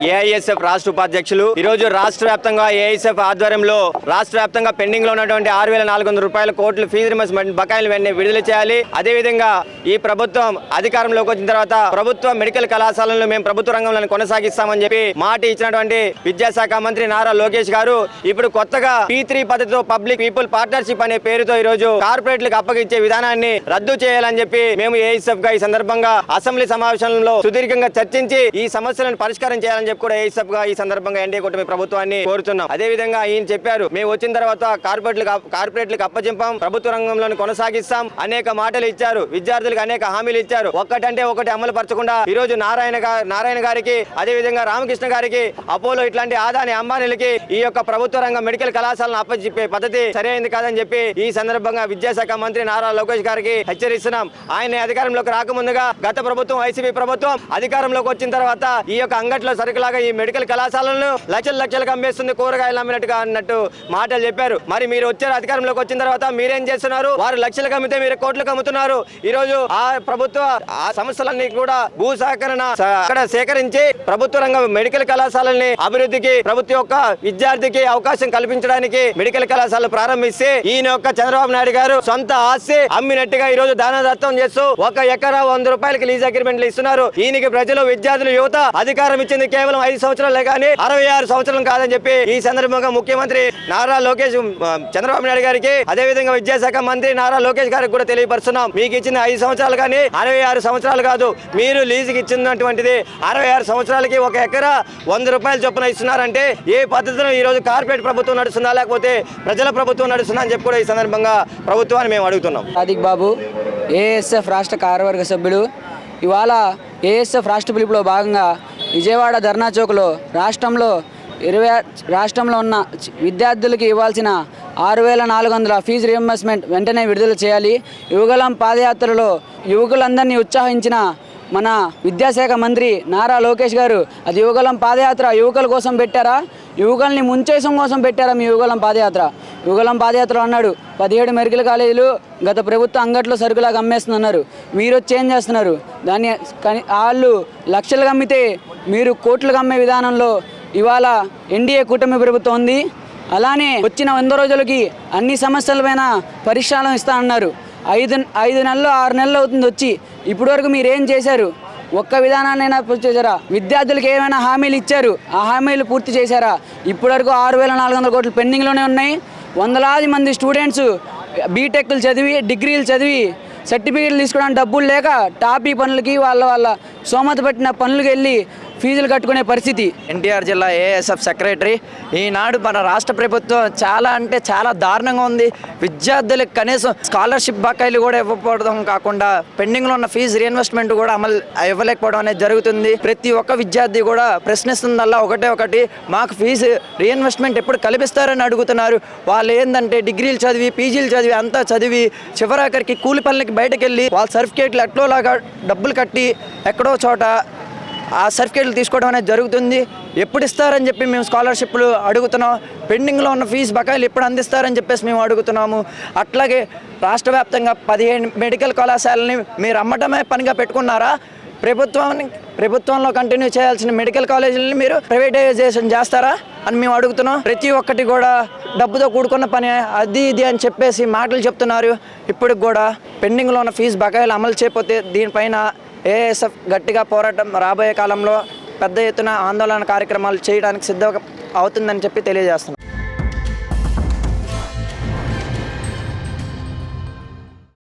AISF రాష్ట్ర ఉపాధ్యక్షులు ఈ రోజు రాష్ట్ర వ్యాప్తంగా ఏఐఎస్ఎఫ్ ఆధ్వర్యంలో రాష్ట్ర వ్యాప్తంగా పెండింగ్ లో ఉన్నటువంటి 6,400 రూపాయల కోట్ల ఫీజు రియంబర్స్మెంట్ బకాయిలు వెంటనే విడుదల చేయాలి. అదేవిధంగా ఈ ప్రభుత్వం అధికారంలోకి వచ్చిన తర్వాత ప్రభుత్వ మెడికల్ కళాశాలను మేము ప్రభుత్వ రంగంలో కొనసాగిస్తామని చెప్పి మాట ఇచ్చినటువంటి విద్యాశాఖ మంత్రి నారా లోకేష్ గారు ఇప్పుడు కొత్తగా P3 పద్ధతితో పబ్లిక్ పీపుల్ పార్ట్నర్షిప్ అనే పేరుతో ఈ రోజు కార్పొరేట్లకు అప్పగించే విధానాన్ని రద్దు చేయాలని చెప్పి మేము ఏఐఎస్ఎఫ్ గా ఈ సందర్భంగా అసెంబ్లీ సమావేశంలో సుదీర్ఘంగా చర్చించి ఈ సమస్యలను పరిష్కారం చేయాలని చెప్పి కూడా ఏఐఎస్ఎఫ్ గా ఈ సందర్భంగా ఎన్డీఏ కూటమి ప్రభుత్వాన్ని కోరుతున్నాం. అదే విధంగా ఈయన చెప్పారు, మేము వచ్చిన తర్వాత కార్పొరేట్లకు అప్పచెంపాం, ప్రభుత్వ రంగంలో కొనసాగిస్తాం, అనేక మాటలు ఇచ్చారు, విద్యార్థులకు అనేక హామీలు ఇచ్చారు. ఒక్కటంటే ఒకటి అమలు పరచకుండా ఈ రోజు నారాయణ గారికి అదే విధంగా రామకృష్ణ గారికి అపోలో ఇట్లాంటి ఆదాని అంబానీలకి ఈ యొక్క ప్రభుత్వ రంగం మెడికల్ కళాశాలను అప్పచెప్పే పద్ధతి సరైనది కాదని చెప్పి ఈ సందర్భంగా విద్యాశాఖ మంత్రి నారా లోకేష్ గారికి హెచ్చరిస్తున్నాం. ఆయన అధికారంలోకి రాకముందుగా గత ప్రభుత్వం వైసీపీ ప్రభుత్వం అధికారంలోకి వచ్చిన తర్వాత ఈ యొక్క అంగట్లో సరుకులాగా ఈ మెడికల్ కళాశాలను లక్షలకు అమ్మేస్తుంది, కూరగాయలు అమ్మినట్టుగా అన్నట్టు మాటలు చెప్పారు. మరి మీరు వచ్చారు అధికారంలోకి వచ్చిన తర్వాత మీరేం చేస్తున్నారు? వారు లక్షలకు అమ్మితే మీరు కోట్లకు అమ్ముతున్నారు. ఈ రోజు ఆ ప్రభుత్వ ఆ సంస్థలన్నీ కూడా భూ సేకరణ అక్కడ సేకరించి ప్రభుత్వ రంగ మెడికల్ కళాశాలని అభివృద్ధికి ప్రభుత్వ యొక్క విద్యార్థికి అవకాశం కల్పించడానికి మెడికల్ కళాశాలలు ప్రారంభిస్తే ఈయన యొక్క చంద్రబాబు నాయుడు గారు సొంత ఆస్తి అమ్మినట్టుగా ఈ రోజు దానదత్తం చేస్తూ 1 ఎకరా 100 రూపాయలకి లీజ్ అగ్రిమెంట్లు ఇస్తున్నారు. ఈయనకి ప్రజలు విద్యార్థులు యువత అధికారం ఇచ్చింది కేవలం 5 సంవత్సరాలే కానీ 66 సంవత్సరాలు కాదని చెప్పి ఈ సందర్భంగా ముఖ్యమంత్రి నారా లోకేష్ చంద్రబాబు నాయుడు గారికి అదే విధంగా విద్యాశాఖ మంత్రి నారా లోకేష్ గారికి కూడా తెలియపరుస్తున్నాం. మీకు ఇచ్చిన 5 సంవత్సరాలు కానీ 66 సంవత్సరాలు కాదు. మీరు లీజుకి ఇచ్చినటువంటిది 66 సంవత్సరాలకి 1 ఎకరా 100 రూపాయల చొప్పున ఇస్తున్నారంటే ఏ పద్ధతిలో ఈ రోజు కార్పొరేట్ ప్రభుత్వం నడుస్తుందా లేకపోతే ప్రజల ప్రభుత్వం నడుస్తుందా అని చెప్పి కూడా ఈ సందర్భంగా ప్రభుత్వాన్ని మేము అడుగుతున్నాం. సాదిక్ బాబు ఏఎస్ఎఫ్ రాష్ట్ర కార్యవర్గ సభ్యులు. ఇవాళ ఏఎస్ఎఫ్ రాష్ట్ర పిలుపులో భాగంగా విజయవాడ ధర్నా చౌక్లో రాష్ట్రంలో ఉన్న విద్యార్థులకి ఇవ్వాల్సిన 6,400 ఫీజు రియంబర్స్మెంట్ వెంటనే విడుదల చేయాలి. యువగలం పాదయాత్రలో యువకులందరినీ ఉత్సాహించిన మన విద్యాశాఖ మంత్రి నారా లోకేష్ గారు అది యువగలం పాదయాత్ర యువకుల కోసం పెట్టారా, యువకుల్ని ముంచేసం కోసం పెట్టారా? మీ యువగలం పాదయాత్ర అన్నాడు 17 మెడికల్ కాలేజీలు గత ప్రభుత్వ అంగట్లో సరుకులాగా అమ్మేస్తున్నారు. మీరు వచ్చి ఏం చేస్తున్నారు? దాన్ని వాళ్ళు లక్షలుగా అమ్మితే మీరు కోట్లుగా అమ్మే విధానంలో ఇవాళ ఎన్డీఏ కూటమి ప్రభుత్వం ఉంది. అలానే వచ్చిన 100 రోజులకి అన్ని సమస్యలపైన పరిష్కారం ఇస్తానన్నారు. 5 నెలలు 6 నెలలు అవుతుంది వచ్చి. ఇప్పటి వరకు మీరు ఏం చేశారు? ఒక్క విధానాన్నైనా పూర్తి చేశారా? విద్యార్థులకు ఏమైనా హామీలు ఇచ్చారు, ఆ హామీలు పూర్తి చేశారా? ఇప్పటి వరకు 6,400 కోట్లు పెండింగ్లోనే ఉన్నాయి. వందలాది మంది స్టూడెంట్స్ బీటెక్లు చదివి డిగ్రీలు చదివి సర్టిఫికేట్లు తీసుకోవడానికి డబ్బులు లేక టాపీ పనులకి వాళ్ళ సోమత పెట్టిన పనులకు వెళ్ళి ఫీజులు కట్టుకునే పరిస్థితి. ఎన్టీఆర్ జిల్లా ఏఎస్ఎఫ్ సెక్రటరీ. ఈనాడు మన రాష్ట్ర ప్రభుత్వం చాలా దారుణంగా ఉంది. విద్యార్థులకు కనీసం స్కాలర్షిప్ బకాయిలు కూడా ఇవ్వకపోవడం కాకుండా పెండింగ్లో ఉన్న ఫీజు రీఇన్వెస్ట్మెంట్ కూడా అమలు ఇవ్వలేకపోవడం అనేది జరుగుతుంది. ప్రతి ఒక్క విద్యార్థి కూడా ప్రశ్నిస్తుందల్లా ఒకటి మాకు ఫీజు రీఇన్వెస్ట్మెంట్ ఎప్పుడు కల్పిస్తారని అడుగుతున్నారు. వాళ్ళు ఏంటంటే డిగ్రీలు చదివి పీజీలు చదివి అంతా చదివి చివరాఖరికి కూలి పనులకి బయటకు వెళ్ళి వాళ్ళ సర్టిఫికేట్లు ఎట్లోలాగా డబ్బులు కట్టి ఎక్కడో చోట ఆ సర్టిఫికేట్లు తీసుకోవడం అనేది జరుగుతుంది. ఎప్పుడు ఇస్తారని చెప్పి మేము స్కాలర్షిప్లు అడుగుతున్నాం. పెండింగ్లో ఉన్న ఫీజు బకాయిలు ఎప్పుడు అందిస్తారని చెప్పేసి మేము అడుగుతున్నాము. అట్లాగే రాష్ట్ర వ్యాప్తంగా 15 మెడికల్ కళాశాలని మీరు అమ్మటమే పనిగా పెట్టుకున్నారా? ప్రభుత్వంలో కంటిన్యూ చేయాల్సిన మెడికల్ కాలేజీలని మీరు ప్రైవేటైజేషన్ చేస్తారా అని మేము అడుగుతున్నాం. ప్రతి ఒక్కటి కూడా డబ్బుతో కూడుకున్న పని, అది ఇది అని చెప్పేసి మాటలు చెప్తున్నారు. ఇప్పటికి కూడా పెండింగ్లో ఉన్న ఫీజు బకాయిలు అమలు చేయకపోతే దీనిపైన ఏఎస్ఎఫ్ గట్టిగా పోరాటం రాబోయే కాలంలో పెద్ద ఎత్తున ఆందోళన కార్యక్రమాలు చేయడానికి సిద్ధం అవుతుందని చెప్పి తెలియజేస్తున్నాం.